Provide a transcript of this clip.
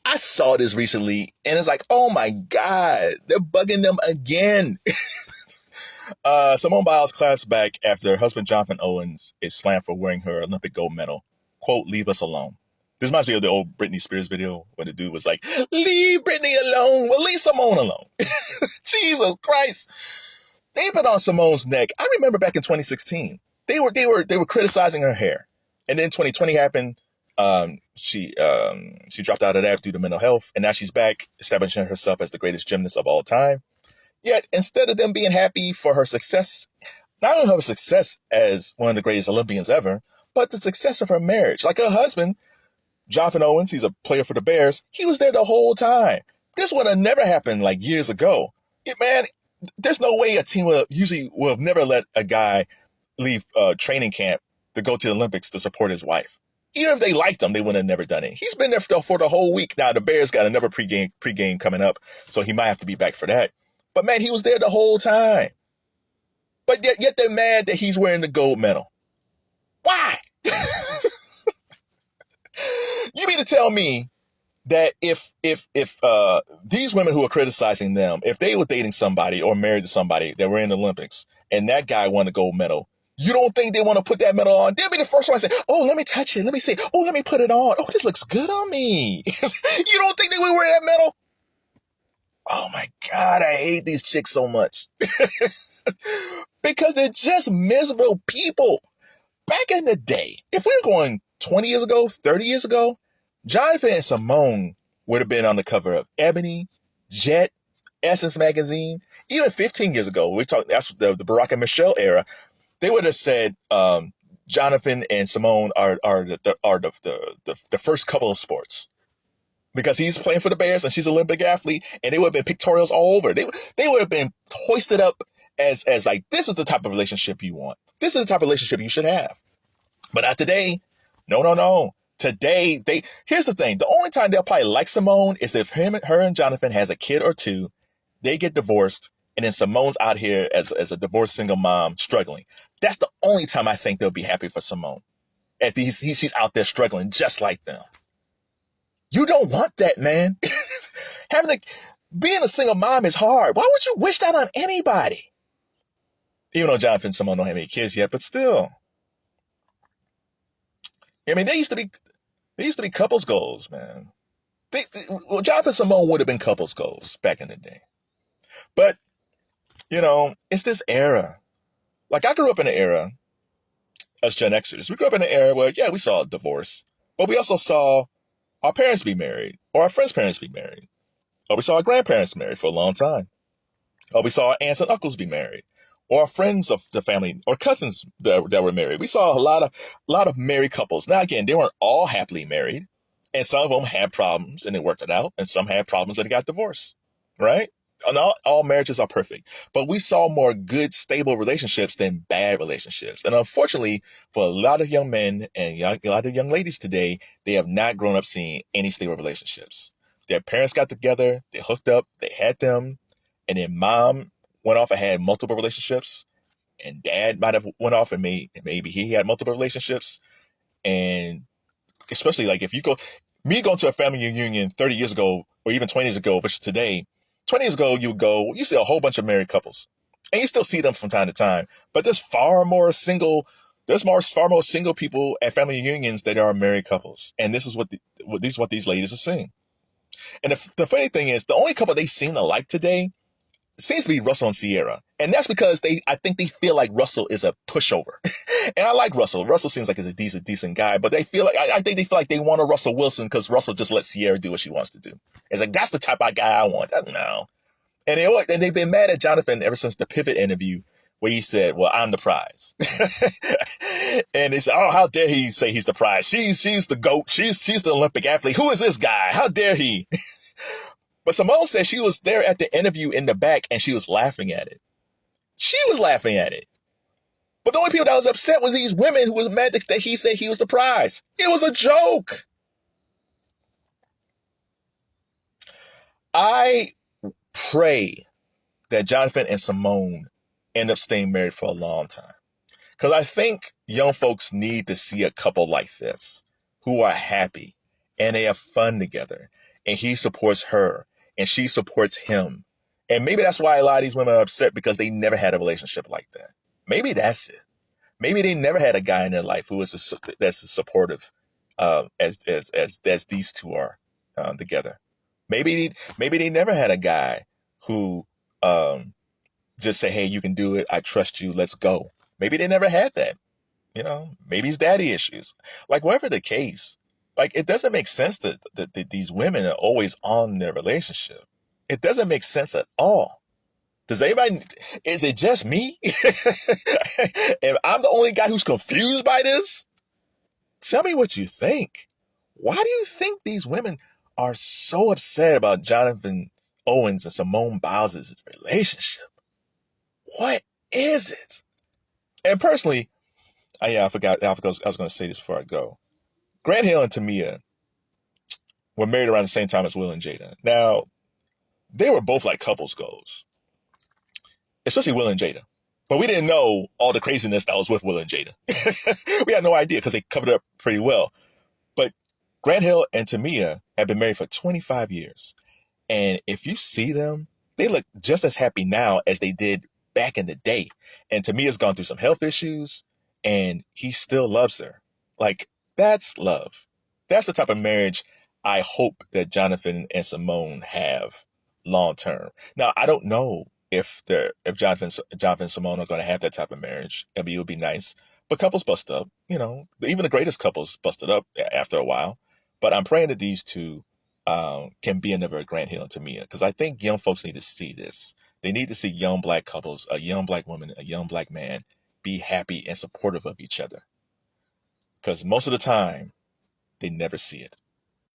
I saw this recently and it's like, oh my God, they're bugging them again. Simone Biles claps back after her husband Jonathan Owens is slammed for wearing her Olympic gold medal. Quote, leave us alone. This reminds me of the old Britney Spears video where the dude was like, leave Britney alone. Well, leave Simone alone. Jesus Christ. They've been on Simone's neck. I remember back in 2016, they were criticizing her hair. And then 2020 happened. She dropped out of that due to mental health. And now she's back, establishing herself as the greatest gymnast of all time. Yet, instead of them being happy for her success, not only her success as one of the greatest Olympians ever, but the success of her marriage. Like her husband, Jonathan Owens, he's a player for the Bears. He was there the whole time. This would have never happened like years ago. Man, there's no way a team would have never let a guy leave training camp to go to the Olympics to support his wife. Even if they liked him, they would have never done it. He's been there for the whole week. Now, the Bears got another pregame coming up, so he might have to be back for that. But man, he was there the whole time. But yet they're mad that he's wearing the gold medal. Why? You mean to tell me that if these women who are criticizing them, if they were dating somebody or married to somebody that were in the Olympics and that guy won a gold medal, you don't think they want to put that medal on? They'll be the first one to say, oh, let me touch it. Let me see. Oh, let me put it on. Oh, this looks good on me. You don't think they would wear that medal? Oh my God, I hate these chicks so much. Because they're just miserable people. Back in the day, if we were going 20 years ago, 30 years ago, Jonathan and Simone would have been on the cover of Ebony, Jet, Essence magazine. Even 15 years ago, that's the Barack and Michelle era. They would have said Jonathan and Simone are the first couple of sports. Because he's playing for the Bears and she's an Olympic athlete, and they would have been pictorials all over. They would have been hoisted up as like, this is the type of relationship you want. This is the type of relationship you should have. But not today. No. Today, here's the thing. The only time they'll probably like Simone is if her and Jonathan has a kid or two, they get divorced, and then Simone's out here as a divorced single mom struggling. That's the only time I think they'll be happy for Simone. She's out there struggling just like them. You don't want that, man. Being a single mom is hard. Why would you wish that on anybody? Even though Jonathan and Simone don't have any kids yet, but still. I mean, they used to be couples goals, man. Jonathan and Simone would have been couples goals back in the day. But, it's this era. Like, I grew up in an era as Gen Xers. We grew up in an era where, yeah, we saw a divorce, but we also saw our parents be married, or our friends' parents be married, or we saw our grandparents married for a long time, or we saw our aunts and uncles be married, or our friends of the family or cousins that were married. We saw a lot of married couples. Now, again, they weren't all happily married, and some of them had problems and they worked it out, and some had problems and they got divorced, right? Not all marriages are perfect, but we saw more good, stable relationships than bad relationships. And unfortunately, for a lot of young men and a lot of young ladies today, they have not grown up seeing any stable relationships. Their parents got together, they hooked up, they had them, and then mom went off and had multiple relationships, and dad might have went off and maybe he had multiple relationships. And especially like if you going to a family reunion 30 years ago or even 20 years ago versus today, 20 years ago, you see a whole bunch of married couples, and you still see them from time to time. But there's far more single people at family reunions than there are married couples. And this is what these ladies are seeing. And the funny thing is, the only couple they seem to like today seems to be Russell and Sierra. And that's because I think they feel like Russell is a pushover. And I like Russell. Russell seems like he's a decent guy, but I think they feel like they want a Russell Wilson because Russell just lets Sierra do what she wants to do. It's like, that's the type of guy I want. No. And they've been mad at Jonathan ever since the Pivot interview where he said, well, I'm the prize. And they said, oh, how dare he say he's the prize? She's the GOAT. She's the Olympic athlete. Who is this guy? How dare he? But Simone said she was there at the interview in the back and she was laughing at it. She was laughing at it. But the only people that was upset was these women who was mad that he said he was the prize. It was a joke. I pray that Jonathan and Simone end up staying married for a long time. Because I think young folks need to see a couple like this who are happy and they have fun together. and he supports her and she supports him. And maybe that's why a lot of these women are upset, because they never had a relationship like that. Maybe that's it. Maybe they never had a guy in their life who is that's as supportive as these two are together. Maybe they never had a guy who just say, "Hey, you can do it. I trust you. Let's go." Maybe they never had that. Maybe it's daddy issues. Like, whatever the case, like, it doesn't make sense that these women are always on their relationship. It doesn't make sense at all. Does anybody, is it just me? Am I'm the only guy who's confused by this? Tell me what you think. Why do you think these women are so upset about Jonathan Owens and Simone Biles' relationship? What is it? And personally, I forgot I was going to say this before I go. Grant Hill and Tamia were married around the same time as Will and Jada. Now, they were both like couples goals, especially Will and Jada. But we didn't know all the craziness that was with Will and Jada. We had no idea because they covered it up pretty well. But Grant Hill and Tamia have been married for 25 years. And if you see them, they look just as happy now as they did back in the day. And Tamia's gone through some health issues, and he still loves her. Like, that's love. That's the type of marriage I hope that Jonathan and Simone have long term. Now, I don't know if Jonathan and Simone are going to have that type of marriage. I mean, it would be nice. But couples bust up. Even the greatest couples busted up after a while. But I'm praying that these two can be another Grant Hill and Tamia, because I think young folks need to see this. They need to see young black couples, a young black woman, a young black man, be happy and supportive of each other. Because most of the time, they never see it.